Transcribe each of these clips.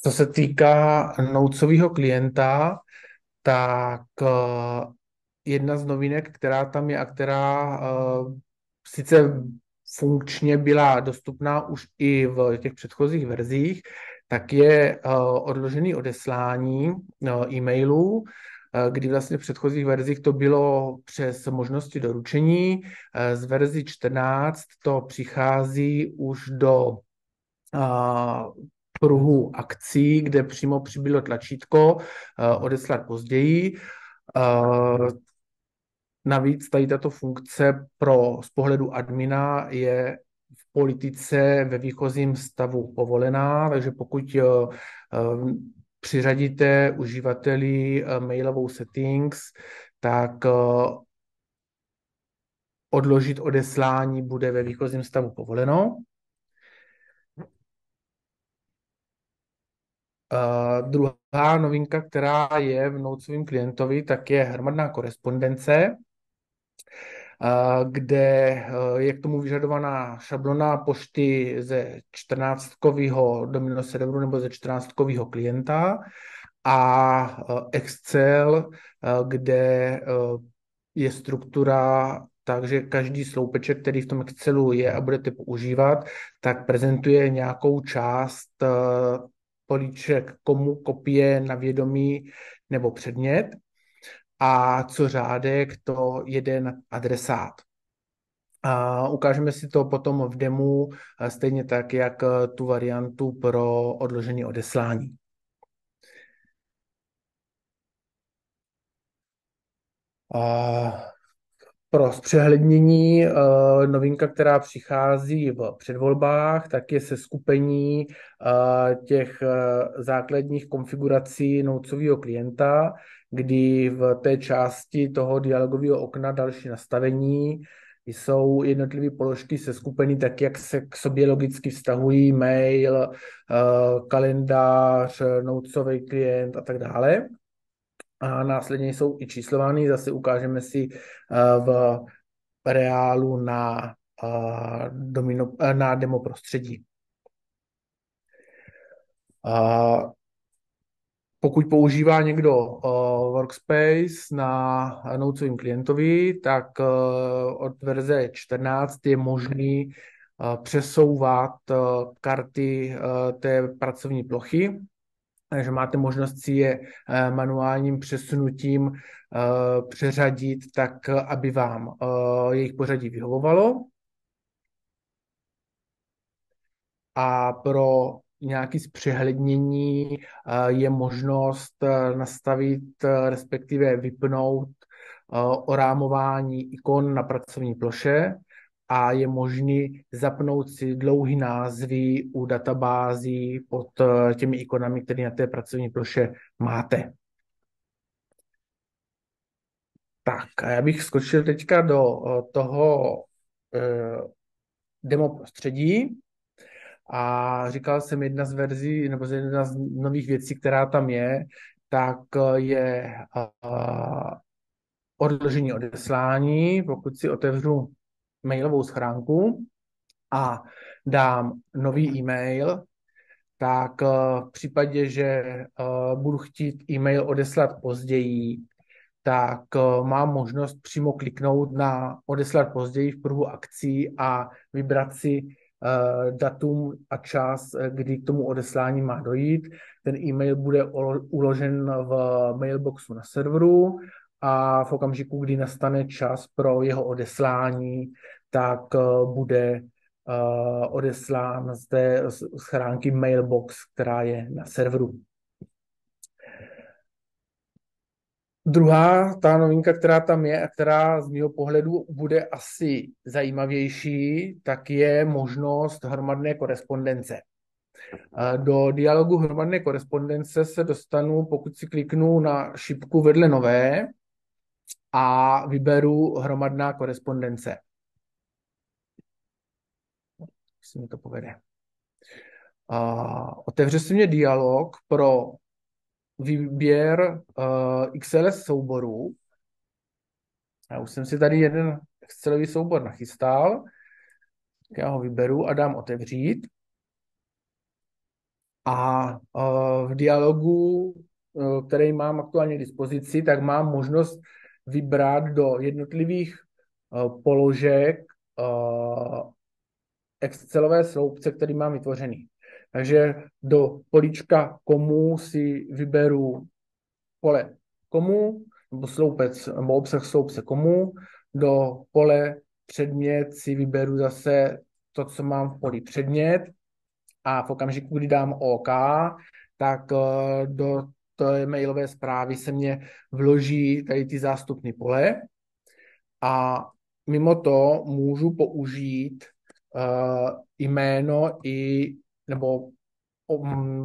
Co se týká noucového klienta, tak jedna z novinek, která tam je a která sice funkčně byla dostupná už i v těch předchozích verzích, tak je odložený odeslání e-mailů, kdy vlastně v předchozích verzích to bylo přes možnosti doručení. Z verzi 14 to přichází už do pruhu akcí, kde přímo přibylo tlačítko odeslat později. Navíc tady tato funkce z pohledu admina je v politice ve výchozím stavu povolená, takže pokud přiřadíte uživateli mailovou settings, tak odložit odeslání bude ve výchozím stavu povoleno. Druhá novinka, která je v Notesovém klientovi, tak je hromadná korespondence, kde je k tomu vyžadovaná šablona pošty ze 14kového domino serveru nebo ze 14kového klienta a Excel, kde je struktura, takže každý sloupeček, který v tom Excelu je a budete používat, tak prezentuje nějakou část políček komu, kopie na vědomí nebo předmět a co řádek, to jeden adresát. A ukážeme si to potom v demu, stejně tak, jak tu variantu pro odložení odeslání. Pro zpřehlednění novinka, která přichází v předvolbách, tak je seskupení těch základních konfigurací noucového klienta, kdy v té části toho dialogového okna další nastavení jsou jednotlivé položky seskupeny tak, jak se k sobě logicky vztahují mail, kalendář, noucový klient a tak dále. A následně jsou i číslovány, zase ukážeme si v reálu na demo prostředí. Pokud používá někdo Workspace na Notesovém klientovi, tak od verze 14 je možný přesouvat karty té pracovní plochy. Takže máte možnost si je manuálním přesunutím přeřadit tak, aby vám jejich pořadí vyhovovalo. A pro nějaké zpřehlednění je možnost nastavit, respektive vypnout orámování ikon na pracovní ploše a je možný zapnout si dlouhý názvy u databází pod těmi ikonami, které na té pracovní ploše máte. Tak a já bych skočil teďka do toho demo prostředí a říkal jsem, jedna z verzí, nebo jedna z nových věcí, která tam je, tak je odložení odeslání. Pokud si otevřu mailovou schránku a dám nový e-mail, tak v případě, že budu chtít e-mail odeslat později, tak mám možnost přímo kliknout na odeslat později v pruhu akcí a vybrat si datum a čas, kdy k tomu odeslání má dojít. Ten e-mail bude uložen v mailboxu na serveru a v okamžiku, kdy nastane čas pro jeho odeslání, tak bude odeslán z té schránky Mailbox, která je na serveru. Druhá, ta novinka, která tam je a která z mého pohledu bude asi zajímavější, tak je možnost hromadné korespondence. Do dialogu hromadné korespondence se dostanu, pokud si kliknu na šipku vedle nové a vyberu hromadná korespondence. Jestli mi to povede. Otevře se mě dialog pro výběr XLS souborů. Já už jsem si tady jeden Excelový soubor nachystal. Já ho vyberu a dám otevřít. A v dialogu, který mám aktuálně k dispozici, tak mám možnost vybrat do jednotlivých položek Excelové sloupce, který mám vytvořený. Takže do políčka komu si vyberu pole komu, nebo sloupec, nebo obsah sloupce komu, do pole předmět si vyberu zase to, co mám v poli předmět a v okamžiku, kdy dám OK, tak do té mailové zprávy se mě vloží tady ty zástupné pole a mimo to můžu použít jméno nebo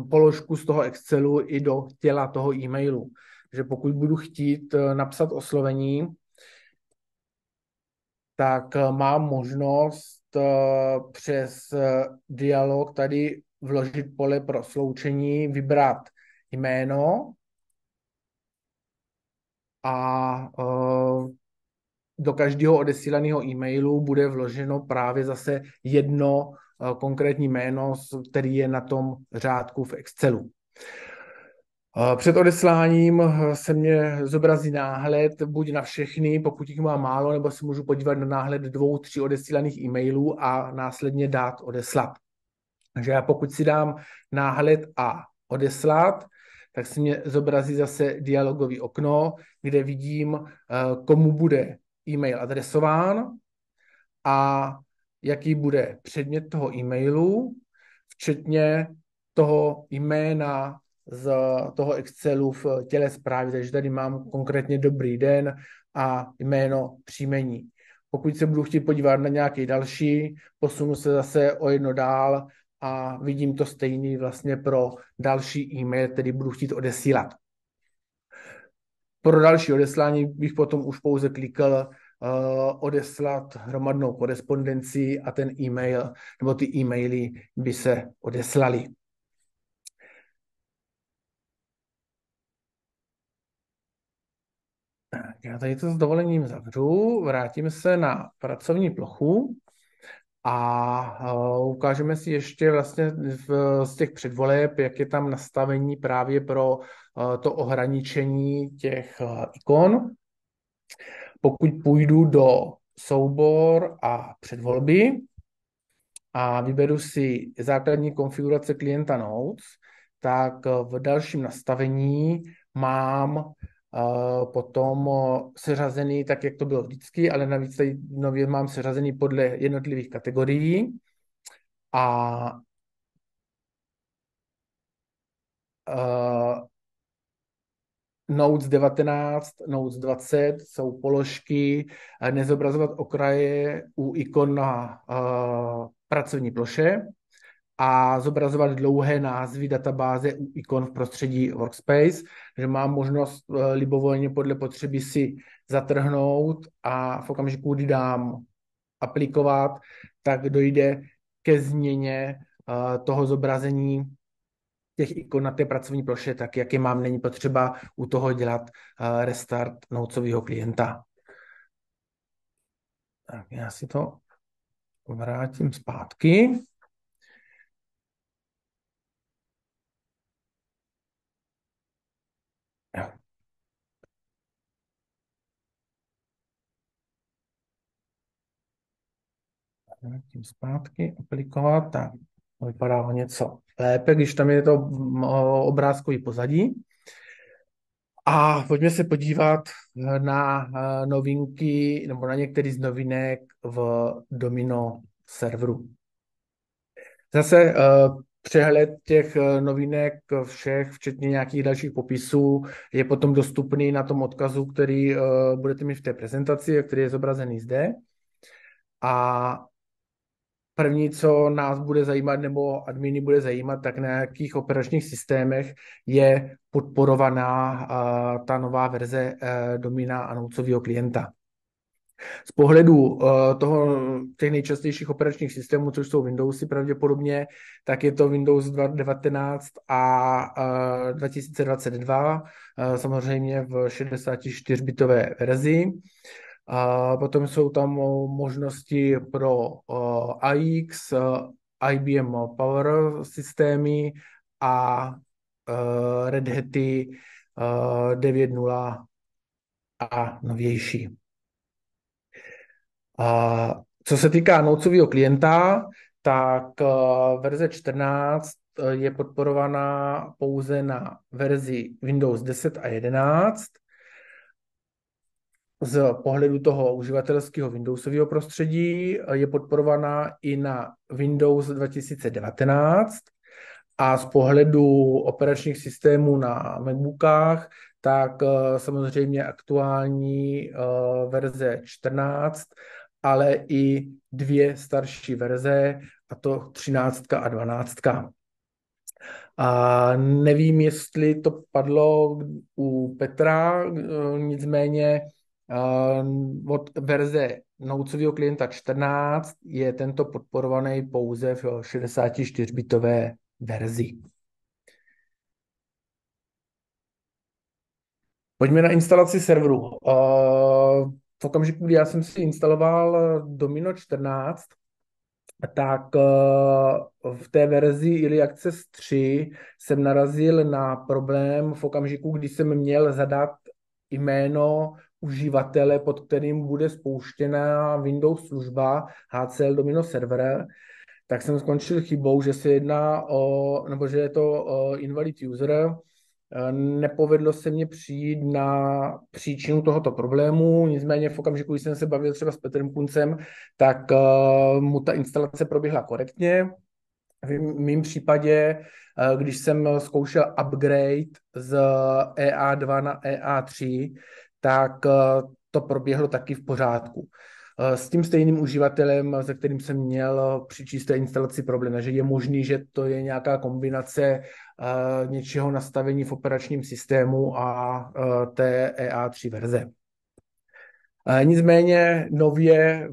položku z toho Excelu i do těla toho e-mailu. Takže pokud budu chtít napsat oslovení, tak mám možnost přes dialog tady vložit pole pro sloučení, vybrat jméno a do každého odesílaného e-mailu bude vloženo právě zase jedno konkrétní jméno, který je na tom řádku v Excelu. Před odesláním se mě zobrazí náhled buď na všechny, pokud jich mám málo, nebo si můžu podívat na náhled 2, 3 odesílaných e-mailů a následně dát odeslat. Takže já pokud si dám náhled a odeslat, tak se mě zobrazí zase dialogový okno, kde vidím, komu bude e-mail adresován a jaký bude předmět toho e-mailu, včetně toho jména z toho Excelu v těle zprávy, takže tady mám konkrétně dobrý den a jméno příjmení. Pokud se budu chtít podívat na nějaký další, posunu se zase o jedno dál a vidím to stejný vlastně pro další e-mail, který budu chtít odesílat. Pro další odeslání bych potom už pouze klikl odeslat hromadnou korespondenci a ten e-mail nebo ty e-maily by se odeslaly. Tak, já tady to s dovolením zavřu, vrátím se na pracovní plochu a ukážeme si ještě vlastně z těch předvoleb, jak je tam nastavení právě pro to ohraničení těch ikon. Pokud půjdu do soubor a předvolby a vyberu si základní konfigurace klienta Notes, tak v dalším nastavení mám potom seřazený tak, jak to bylo vždycky, ale navíc tady nově mám seřazený podle jednotlivých kategorií a Notes 19, Notes 20 jsou položky nezobrazovat okraje u ikon na pracovní ploše a zobrazovat dlouhé názvy databáze u ikon v prostředí Workspace, že mám možnost libovolně podle potřeby si zatrhnout a v okamžiku, kdy dám aplikovat, tak dojde ke změně toho zobrazení těch ikon na té pracovní ploše, tak jak je mám, není potřeba u toho dělat restart Notesového klienta. Tak já si to vrátím zpátky. Vrátím zpátky, aplikovat, tak vypadá o něco lépe, když tam je to obrázkový pozadí. A pojďme se podívat na novinky nebo na některý z novinek v Domino serveru. Zase přehled těch novinek všech, včetně nějakých dalších popisů, je potom dostupný na tom odkazu, který budete mít v té prezentaci, který je zobrazený zde. A první, co nás bude zajímat, nebo adminy bude zajímat, tak na jakých operačních systémech je podporovaná ta nová verze Domina a Notesového klienta. Z pohledu těch nejčastějších operačních systémů, což jsou Windowsy pravděpodobně, tak je to Windows 2019 a 2022, samozřejmě v 64-bitové verzi. Potom jsou tam možnosti pro AX, IBM Power systémy a Red Haty 9.0 a novější. Co se týká noucového klienta, tak verze 14 je podporovaná pouze na verzi Windows 10 a 11. Z pohledu toho uživatelského Windowsového prostředí je podporovaná i na Windows 2019 a z pohledu operačních systémů na MacBookách, tak samozřejmě aktuální verze 14, ale i dvě starší verze, a to 13 a 12. A nevím, jestli to padlo u Petra, nicméně od verze noucového klienta 14 je tento podporovaný pouze v 64-bitové verzi. Pojďme na instalaci serveru. V okamžiku, kdy já jsem si instaloval Domino 14, tak v té verzi Early Access 3 jsem narazil na problém v okamžiku, kdy jsem měl zadat jméno uživatele, pod kterým bude spouštěna Windows služba HCL Domino Server, tak jsem skončil chybou, že se jedná nebo že je to invalid user. Nepovedlo se mně přijít na příčinu tohoto problému, nicméně v okamžiku, když jsem se bavil třeba s Petrem Kuncem, tak mu ta instalace proběhla korektně. V mém případě, když jsem zkoušel upgrade z EA2 na EA3, tak to proběhlo taky v pořádku. S tím stejným uživatelem, se kterým jsem měl při čisté instalaci problém, že je možný, že to je nějaká kombinace něčeho nastavení v operačním systému a té EA3 verze. Nicméně nově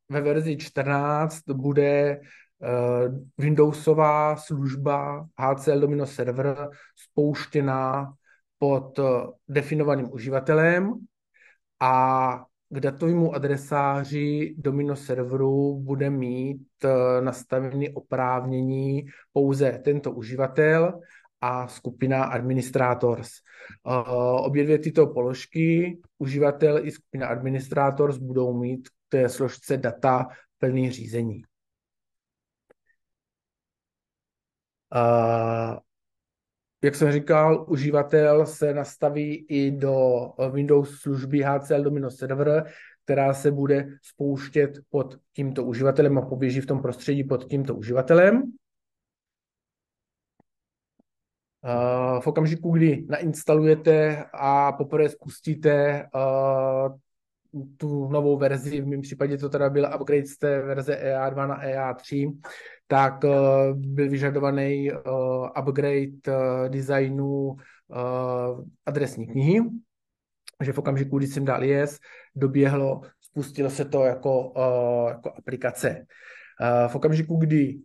ve verzi 14 bude Windowsová služba HCL Domino Server spouštěná pod definovaným uživatelem a k datovému adresáři Domino serveru bude mít nastavené oprávnění pouze tento uživatel a skupina administrators. Obě dvě tyto položky, uživatel i skupina administrators, budou mít v té složce data plný řízení. Jak jsem říkal, uživatel se nastaví i do Windows služby HCL Domino Server, která se bude spouštět pod tímto uživatelem a poběží v tom prostředí pod tímto uživatelem. V okamžiku, kdy nainstalujete a poprvé spustíte tu novou verzi, v mém případě to teda byl upgrade z té verze EA2 na EA3, tak byl vyžadovaný upgrade designu adresní knihy, že v okamžiku, kdy jsem dal yes, doběhlo, spustilo se to jako aplikace. V okamžiku, kdy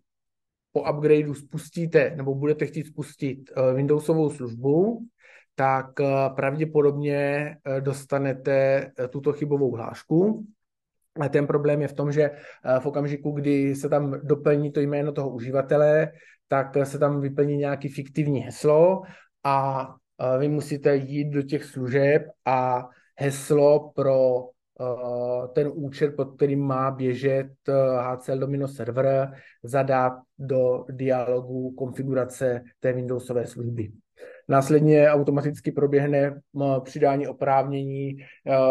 po upgradeu spustíte nebo budete chtít spustit Windowsovou službu, tak pravděpodobně dostanete tuto chybovou hlášku. A ten problém je v tom, že v okamžiku, kdy se tam doplní to jméno toho uživatele, tak se tam vyplní nějaký fiktivní heslo a vy musíte jít do těch služeb a heslo pro ten účet, pod kterým má běžet HCL Domino server, zadat do dialogu konfigurace té Windowsové služby. Následně automaticky proběhne přidání oprávnění,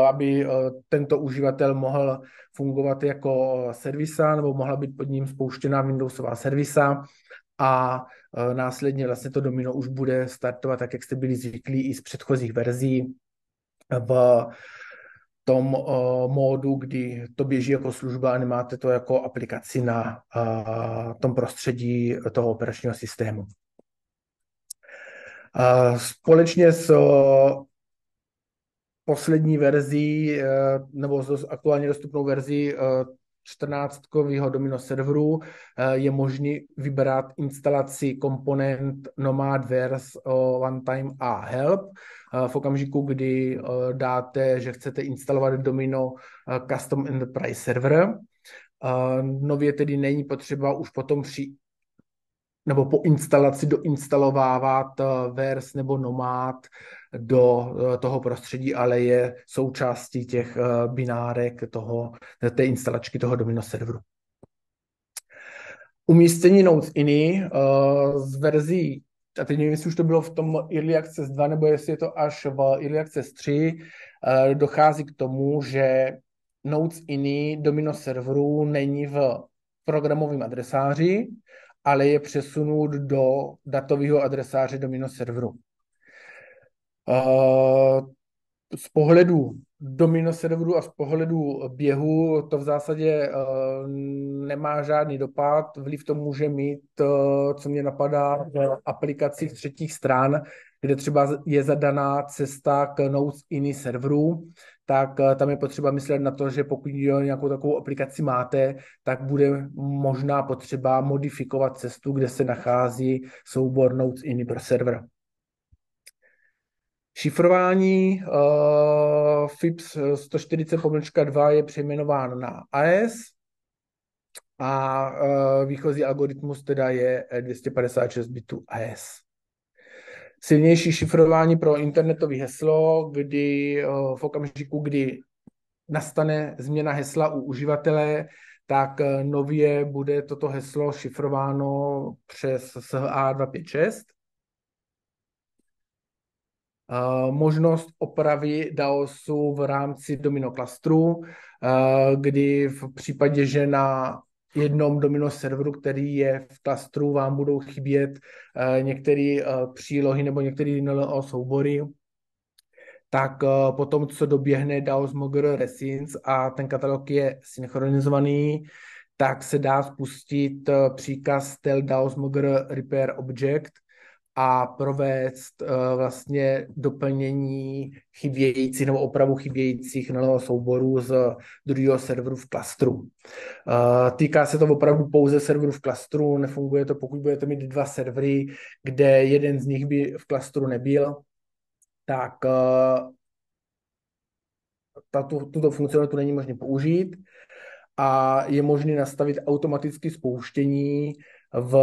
aby tento uživatel mohl fungovat jako servisa nebo mohla být pod ním spouštěná Windowsová servisa a následně vlastně to Domino už bude startovat tak, jak jste byli zvyklí i z předchozích verzí v tom módu, kdy to běží jako služba a nemáte to jako aplikaci na tom prostředí toho operačního systému. Společně s poslední verzí nebo s aktuálně dostupnou verzí 14 Domino serveru je možný vybrat instalaci komponent Nomadverse, OneTime a Help. V okamžiku, kdy dáte, že chcete instalovat Domino Custom Enterprise Server. Nově tedy není potřeba už potom nebo po instalaci doinstalovávat VERS nebo Nomad do toho prostředí, ale je součástí těch binárek té instalačky toho Domino serveru. Umístění Notes.ini z verzí, a teď nevím, jestli už to bylo v tom Early Access 2, nebo jestli je to až v Early Access 3, dochází k tomu, že Notes.ini Domino serveru není v programovém adresáři, ale je přesunut do datového adresáře Domino serveru. Z pohledu Domino serveru a z pohledu běhu to v zásadě nemá žádný dopad. Vliv to může mít, co mě napadá, v aplikacích třetích stran, kde třeba je zadaná cesta k Notes.ini serveru, tak tam je potřeba myslet na to, že pokud nějakou takovou aplikaci máte, tak bude možná potřeba modifikovat cestu, kde se nachází soubor Notes.ini pro server. Šifrování FIPS 140-2 je přejmenován na AES a výchozí algoritmus teda je 256 bitů AES. Silnější šifrování pro internetové heslo, kdy v okamžiku, kdy nastane změna hesla u uživatele, tak nově bude toto heslo šifrováno přes SHA-256. Možnost opravy DAOSu v rámci Domino klastru, kdy v případě, že na jednom Domino serveru, který je v klastru, vám budou chybět některé přílohy nebo některé NLO soubory, tak potom, co doběhne DAOS Mogr Resins a ten katalog je synchronizovaný, tak se dá spustit příkaz tel DAOS Mogr Repair Object a provést vlastně doplnění chybějících nebo opravu chybějících souborů z druhého serveru v klastru. Týká se to opravdu pouze serverů v klastru, nefunguje to, pokud budete mít dva servery, kde jeden z nich by v klastru nebyl, tak tuto funkcionalitu není možné použít a je možné nastavit automatické spouštění v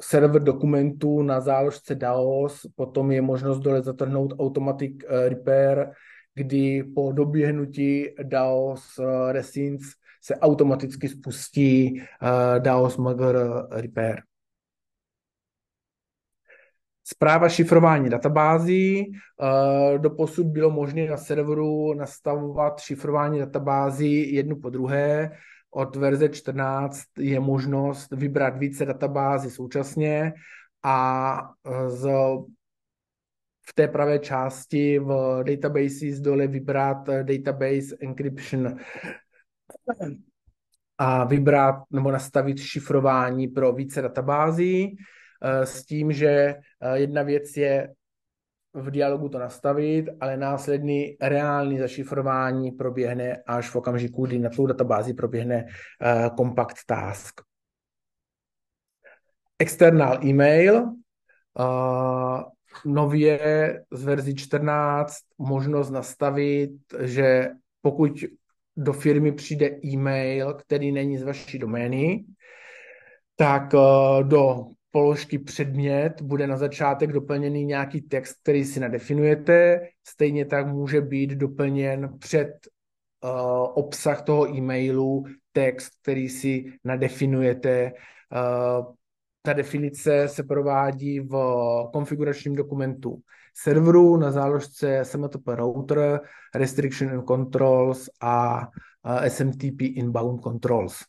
server dokumentů na záložce DAOS, potom je možnost dole zatrhnout Automatic Repair, kdy po doběhnutí DAOS Resins se automaticky spustí DAOS Mogr Repair. Správa šifrování databází. Doposud bylo možné na serveru nastavovat šifrování databází jednu po druhé. Od verze 14 je možnost vybrat více databází současně a v té pravé části v databases dole vybrat database encryption a vybrat nebo nastavit šifrování pro více databází s tím, že jedna věc je v dialogu to nastavit, ale následný reálný zašifrování proběhne až v okamžiku, kdy na tou databázi proběhne compact task. External email. Nově z verzi 14 možnost nastavit, že pokud do firmy přijde e-mail, který není z vaší domény, tak do položky předmět bude na začátek doplněný nějaký text, který si nadefinujete. Stejně tak může být doplněn před obsah toho e-mailu text, který si nadefinujete. Ta definice se provádí v konfiguračním dokumentu serveru na záložce SMTP router, restriction and controls a SMTP inbound controls.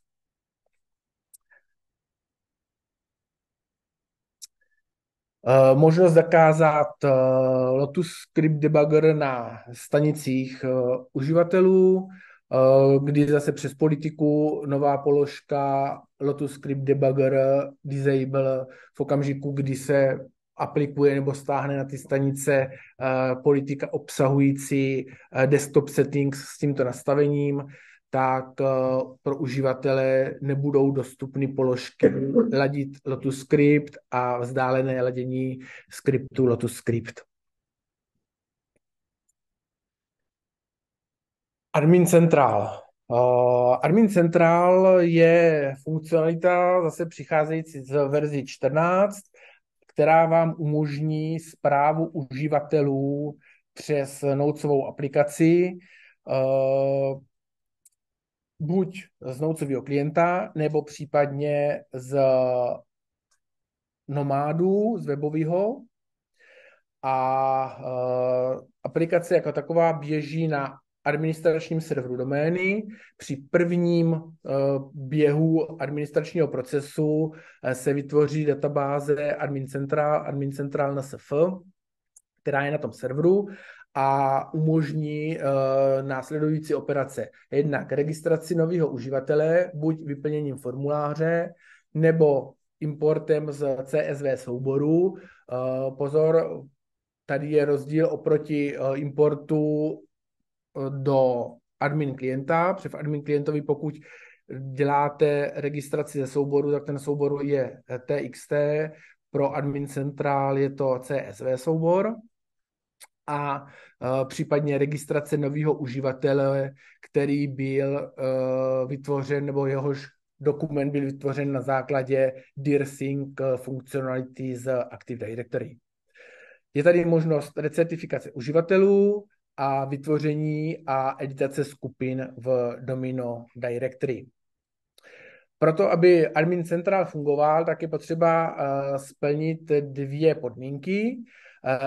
Možnost zakázat Lotus Script Debugger na stanicích uživatelů, kdy zase přes politiku nová položka Lotus Script Debugger disable v okamžiku, kdy se aplikuje nebo stáhne na ty stanice politika obsahující desktop settings s tímto nastavením, tak pro uživatele nebudou dostupny položky ladit Lotus Script a vzdálené ladění skriptu Lotus Script. Admin Central. Admin Central je funkcionalita zase přicházející z verzi 14, která vám umožní správu uživatelů přes Notesovou aplikaci, buď z Notesového klienta, nebo případně z Nomádu, z webového. A aplikace jako taková běží na administračním serveru domény. Při prvním běhu administračního procesu se vytvoří databáze Admin Central NSF, která je na tom serveru a umožní následující operace. Jednak registraci nového uživatele, buď vyplněním formuláře, nebo importem z CSV souboru. Pozor, tady je rozdíl oproti importu do admin klienta. Při admin klientovi, pokud děláte registraci ze souboru, tak ten soubor je TXT, pro admin centrál je to CSV soubor a případně registrace nového uživatele, který byl vytvořen, nebo jehož dokument byl vytvořen na základě DIRSync funkcionality z Active Directory. Je tady možnost recertifikace uživatelů a vytvoření a editace skupin v Domino Directory. Proto, aby admin centrál fungoval, tak je potřeba splnit dvě podmínky.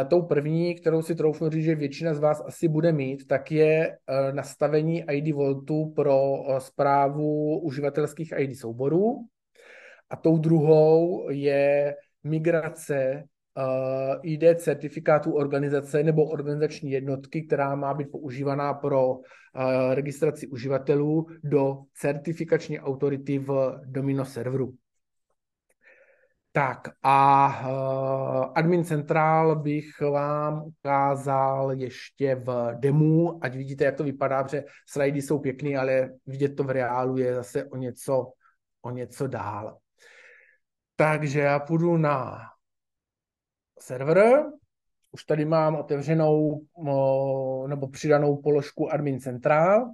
Tou první, kterou si troufnu říct, že většina z vás asi bude mít, tak je nastavení ID Vaultu pro správu uživatelských ID souborů. A tou druhou je migrace ID certifikátu organizace nebo organizační jednotky, která má být používaná pro registraci uživatelů do certifikační autority v Domino serveru. Tak a admin centrál bych vám ukázal ještě v demu, ať vidíte, jak to vypadá, protože slidy jsou pěkný, ale vidět to v reálu je zase o něco dál. Takže já půjdu na server. Už tady mám otevřenou nebo přidanou položku admin centrál.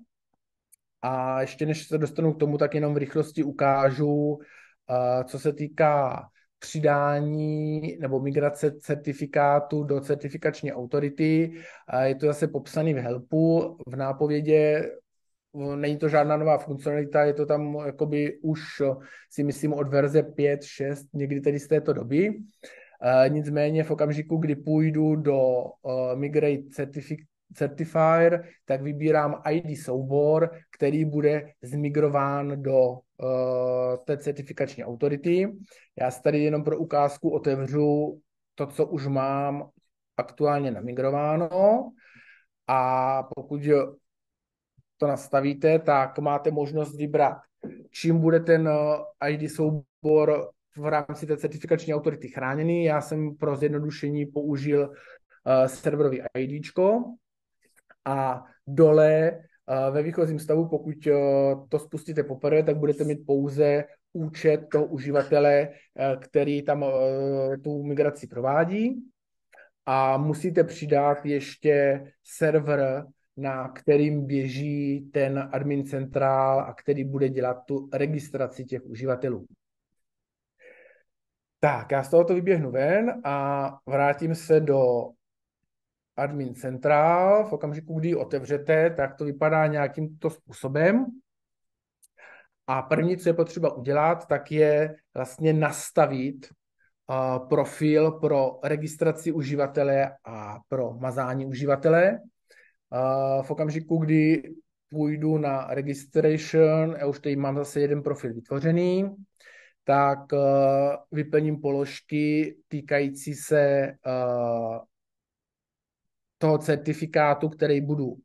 A ještě než se dostanu k tomu, tak jenom v rychlosti ukážu, co se týká přidání nebo migrace certifikátu do certifikační autority. Je to zase popsaný v helpu, v nápovědě. Není to žádná nová funkcionalita, je to tam jakoby už si myslím od verze 5, 6, někdy tedy z této doby. Nicméně v okamžiku, kdy půjdu do Migrate Certifier, tak vybírám ID soubor, který bude zmigrován do té certifikační autority. Já si tady jenom pro ukázku otevřu to, co už mám aktuálně namigrováno, a pokud to nastavíte, tak máte možnost vybrat, čím bude ten ID soubor v rámci té certifikační autority chráněný. Já jsem pro zjednodušení použil serverový IDčko a dole ve výchozím stavu, pokud to spustíte poprvé, tak budete mít pouze účet toho uživatele, který tam tu migraci provádí, a musíte přidat ještě server, na kterým běží ten admin centrál a který bude dělat tu registraci těch uživatelů. Tak, já z tohoto vyběhnu ven a vrátím se do admin centrál. V okamžiku, kdy ji otevřete, tak to vypadá nějakýmto způsobem. A první, co je potřeba udělat, tak je vlastně nastavit profil pro registraci uživatele a pro mazání uživatele. V okamžiku, kdy půjdu na registration, já už tady mám zase jeden profil vytvořený, tak vyplním položky týkající se toho certifikátu, který budu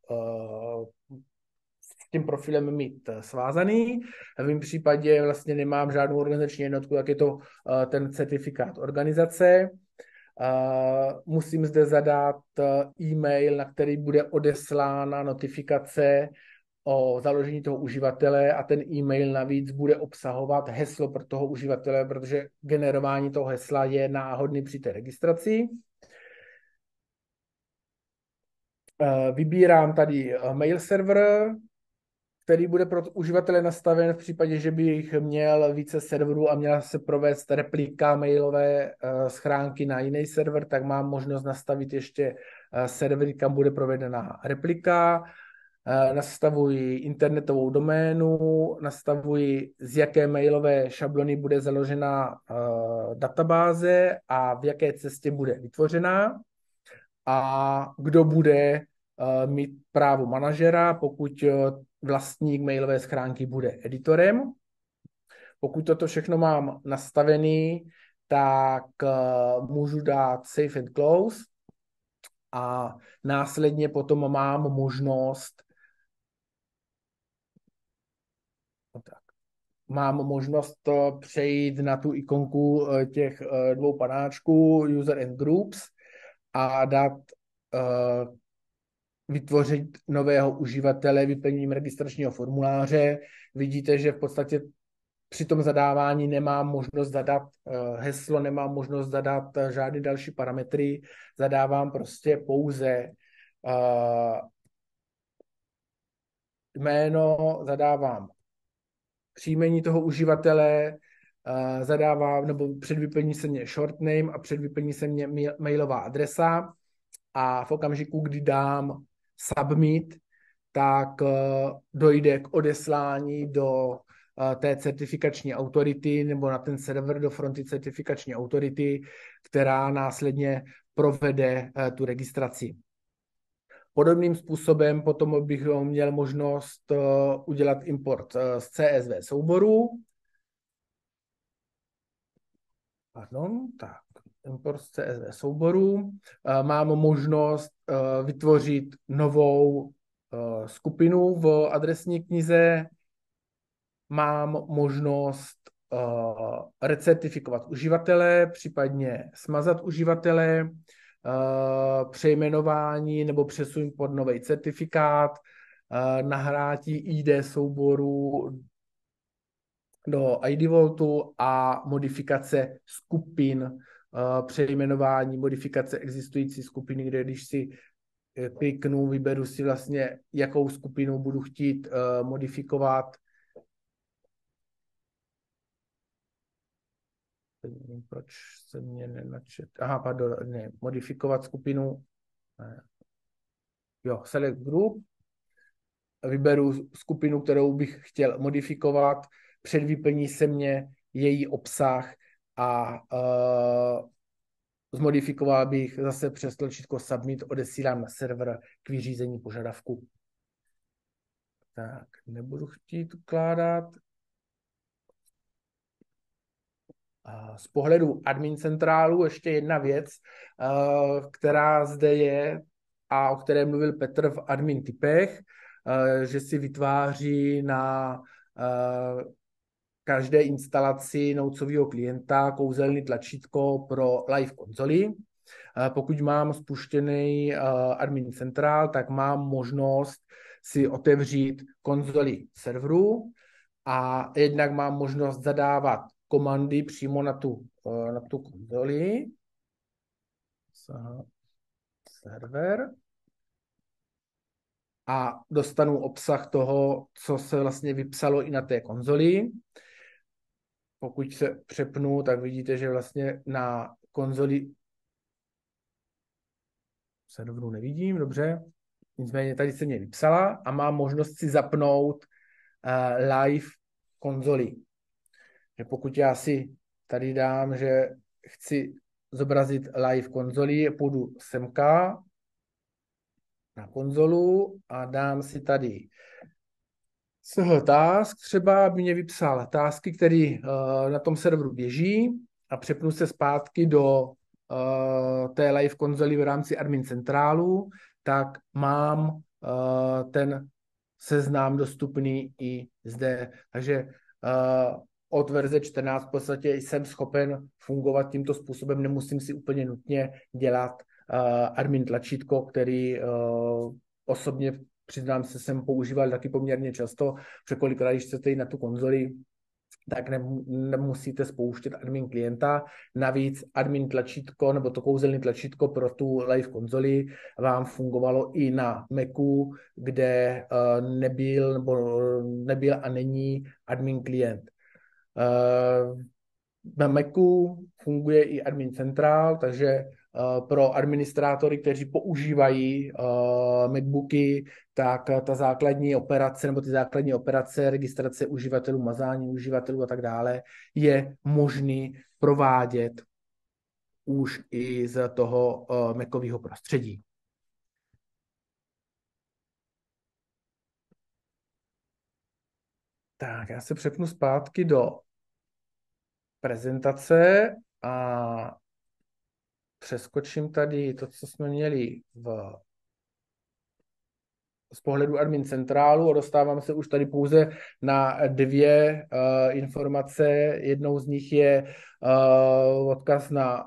s tím profilem mít svázaný. V mém případě vlastně nemám žádnou organizační jednotku, tak je to ten certifikát organizace. Musím zde zadat e-mail, na který bude odeslána notifikace o založení toho uživatele, a ten e-mail navíc bude obsahovat heslo pro toho uživatele, protože generování toho hesla je náhodný při té registraci. Vybírám tady mail server který bude pro uživatele nastaven v případě, že bych měl více serverů a měla se provést replika mailové schránky na jiný server, tak mám možnost nastavit ještě servery, kam bude provedena replika. Nastavuji internetovou doménu, nastavuji, z jaké mailové šablony bude založena databáze a v jaké cestě bude vytvořena a kdo bude mít právo manažera, pokud vlastník mailové schránky bude editorem. Pokud toto všechno mám nastavený, tak můžu dát save and close a následně potom mám možnost přejít na tu ikonku těch dvou panáčků User and Groups a dát vytvořit nového uživatele vyplněním registračního formuláře. Vidíte, že v podstatě při tom zadávání nemám možnost zadat heslo, nemám možnost zadat žádné další parametry, zadávám prostě pouze jméno, zadávám příjmení toho uživatele, zadávám, nebo předvyplní se mě short name a předvyplní se mě mailová adresa a v okamžiku, kdy dám submit, tak dojde k odeslání do té certifikační autority nebo na ten server do fronty certifikační autority, která následně provede tu registraci. Podobným způsobem potom bych měl možnost udělat import z CSV souboru. Import z CSV souboru. Mám možnost vytvořit novou skupinu v adresní knize. Mám možnost recertifikovat uživatele, případně smazat uživatele, přejmenování nebo přesun pod nový certifikát, nahrátí ID souboru do ID Vaultu a modifikace skupin, přejmenování, modifikace existující skupiny, kde když si kliknu, vyberu si vlastně, jakou skupinu budu chtít modifikovat. Nevím, proč se mě nenačet. Aha, pardon, ne, modifikovat skupinu. Jo, select group. Vyberu skupinu, kterou bych chtěl modifikovat. Předvyplní se mě její obsah a zmodifikoval bych zase přes tlačítko submit, odesílám na server k vyřízení požadavku. Tak, nebudu chtít ukládat. Z pohledu admin centrálu ještě jedna věc, která zde je a o které mluvil Petr v admin typech, že si vytváří na každé instalaci noucového klienta kouzelný tlačítko pro live konzoli. Pokud mám spuštěný admin centrál, tak mám možnost si otevřít konzoli serveru a jednak mám možnost zadávat komandy přímo na tu konzoli. Server. A dostanu obsah toho, co se vlastně vypsalo i na té konzoli. Pokud se přepnu, tak vidíte, že vlastně na konzoli serveru nevidím, dobře. Nicméně tady se mě vypsala a mám možnost si zapnout live konzoli. Že pokud já si tady dám, že chci zobrazit live konzoli, půjdu semka na konzolu a dám si tady task, třeba aby mě vypsal tasky, které na tom serveru běží a přepnu se zpátky do té live konzoli v rámci admin centrálu, tak mám ten seznam dostupný i zde. Takže od verze 14 v podstatě jsem schopen fungovat tímto způsobem, nemusím si úplně nutně dělat admin tlačítko, který osobně přiznám se, jsem používal taky poměrně často, protože kolikrát, když chcete jít na tu konzoli tak nemusíte spouštět admin klienta. Navíc admin tlačítko nebo to kouzelné tlačítko pro tu live konzoli vám fungovalo i na Macu, kde nebyl a není admin klient. Na Macu funguje i admin centrál, takže pro administrátory, kteří používají MacBooky, tak ta základní operace nebo ty základní operace registrace uživatelů, mazání uživatelů a tak dále je možný provádět už i z toho Macového prostředí. Tak, já se přepnu zpátky do prezentace a přeskočím tady to, co jsme měli z pohledu admin centrálu a dostávám se už tady pouze na dvě informace. Jednou z nich je odkaz na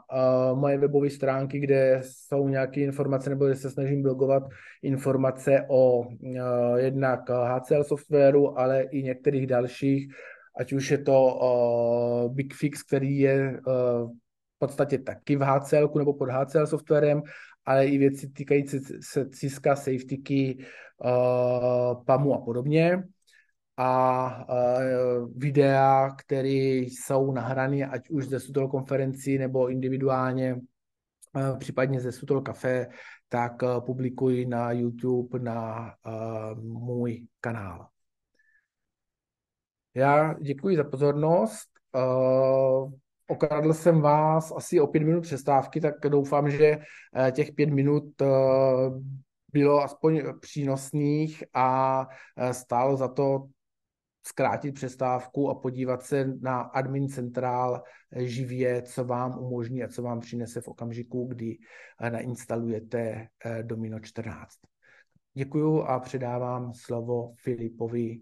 moje webové stránky, kde jsou nějaké informace, nebo kde se snažím blogovat informace o jednak HCL softwaru, ale i některých dalších, ať už je to BigFix, který je v podstatě taky v HCL nebo pod HCL softwarem, ale i věci týkající se Cisca, SafetyKey, PAMu a podobně. A videa, které jsou nahrané ať už ze Sutol konferenci nebo individuálně, případně ze Sutol Café, tak publikuji na YouTube na můj kanál. Já děkuji za pozornost. Okradl jsem vás asi o 5 minut přestávky, tak doufám, že těch 5 minut bylo aspoň přínosných a stálo za to zkrátit přestávku a podívat se na admin centrál živě, co vám umožní a co vám přinese v okamžiku, kdy nainstalujete Domino 14. Děkuju a předávám slovo Filipovi